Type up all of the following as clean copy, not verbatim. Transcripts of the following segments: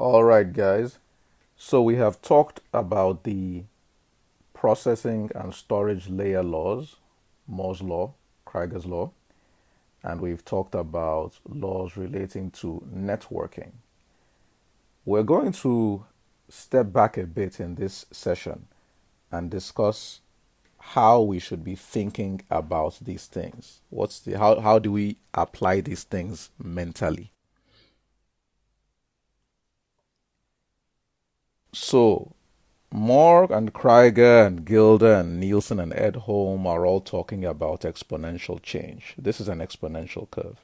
All right, guys. So we have talked about the processing and storage layer laws, Moore's law, Kraiger's law, and we've talked about laws relating to networking. We're going to step back a bit in this session and discuss how we should be thinking about these things. How do we apply these things mentally? So Moore and Krieger and Gilder and Nielsen and Edholm are all talking about exponential change. This is an exponential curve.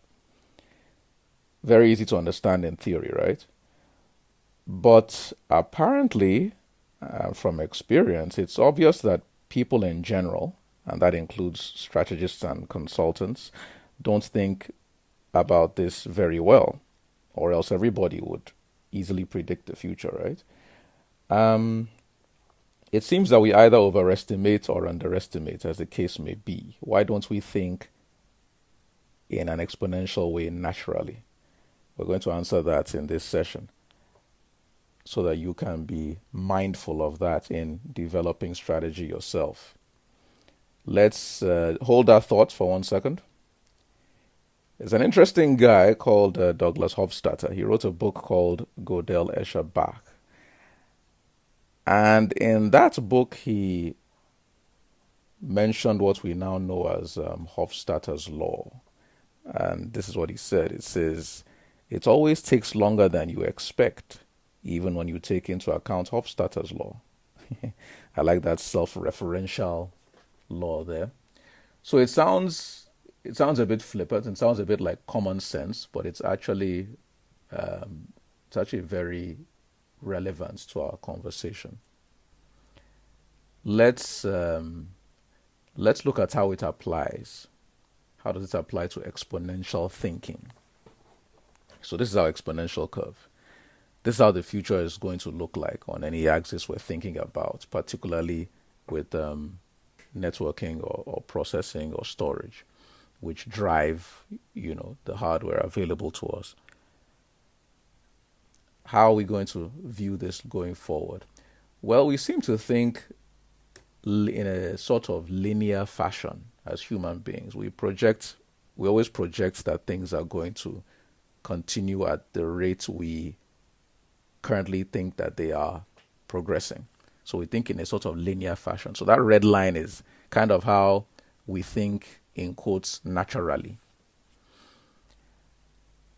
Very easy to understand in theory, right? But apparently, from experience, it's obvious that people in general, and that includes strategists and consultants, don't think about this very well, or else everybody would easily predict the future, right? Um, it seems that we either overestimate or underestimate, as the case may be. Why don't we think in an exponential way naturally? We're going to answer that in this session so that you can be mindful of that in developing strategy yourself. Let's hold that thought for 1 second. There's an interesting guy called Douglas Hofstadter. He wrote a book called Gödel, Escher, Bach. And in that book, he mentioned what we now know as Hofstadter's law. And this is what he said. It says, it always takes longer than you expect, even when you take into account Hofstadter's law. I like that self-referential law there. So it sounds a bit flippant and sounds a bit like common sense, but it's actually very relevant to our conversation. Let's look at how it applies. How does it apply to exponential thinking? So this is our exponential curve. This is how the future is going to look like on any axis we're thinking about, particularly with networking or processing or storage, which drive, the hardware available to us. How are we going to view this going forward? Well, we seem to think in a sort of linear fashion as human beings. We always project that things are going to continue at the rate we currently think that they are progressing. So we think in a sort of linear fashion. So that red line is kind of how we think, in quotes, naturally.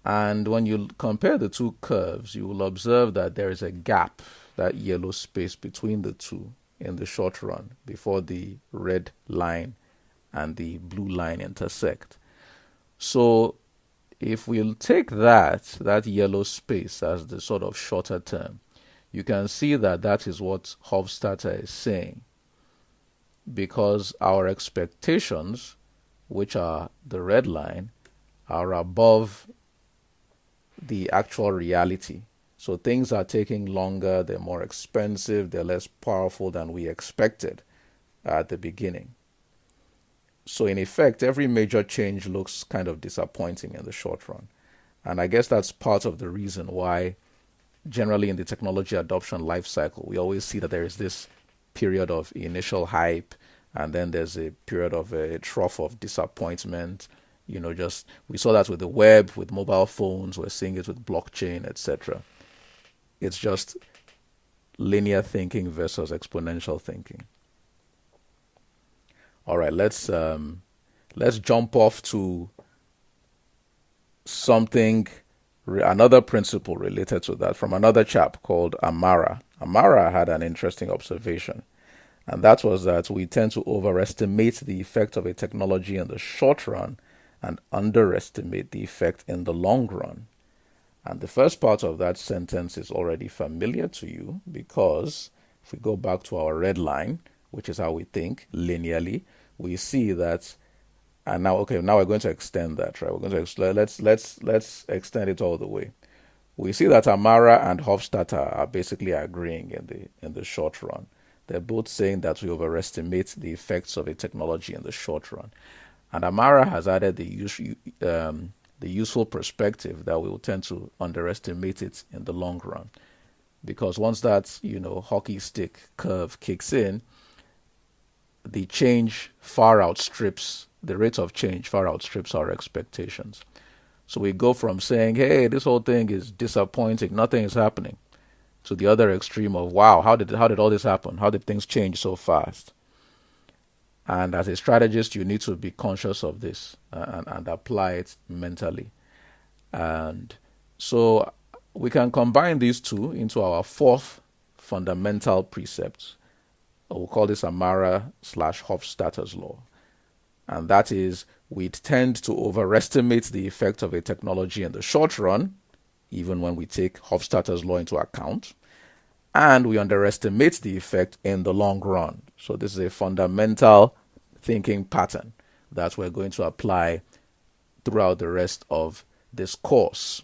And when you compare the two curves, you will observe that there is a gap, that yellow space between the two in the short run before the red line and the blue line intersect. So if we'll take that yellow space as the sort of shorter term, you can see that is what Hofstadter is saying, because our expectations, which are the red line, are above the actual reality. So things are taking longer, they're more expensive, they're less powerful than we expected at the beginning. So in effect, every major change looks kind of disappointing in the short run. And I guess that's part of the reason why generally in the technology adoption life cycle, we always see that there is this period of initial hype, and then there's a period of a trough of disappointment. We saw that with the web, with mobile phones, we're seeing it with blockchain, etc. It's just linear thinking versus exponential thinking. All right, let's jump off to another principle related to that from another chap called Amara. Amara had an interesting observation, and that was that we tend to overestimate the effect of a technology in the short run and underestimate the effect in the long run. And the first part of that sentence is already familiar to you, because if we go back to our red line, which is how we think linearly, we see that. And now we're going to extend that, right? We're going to let's extend it all the way. We see that Amara and Hofstadter are basically agreeing in the short run. They're both saying that we overestimate the effects of a technology in the short run. And Amara has added the useful perspective that we will tend to underestimate it in the long run. because once that, hockey stick curve kicks in, the change far outstrips, the rate of change far outstrips our expectations. So we go from saying, hey, this whole thing is disappointing, nothing is happening, to the other extreme of, wow, how did all this happen? How did things change so fast? And as a strategist, you need to be conscious of this, and apply it mentally. And so we can combine these two into our fourth fundamental precept. We'll call this Amara slash Hofstadter's law. And that is, we tend to overestimate the effect of a technology in the short run, even when we take Hofstadter's law into account, and we underestimate the effect in the long run. So this is a fundamental thinking pattern that we're going to apply throughout the rest of this course.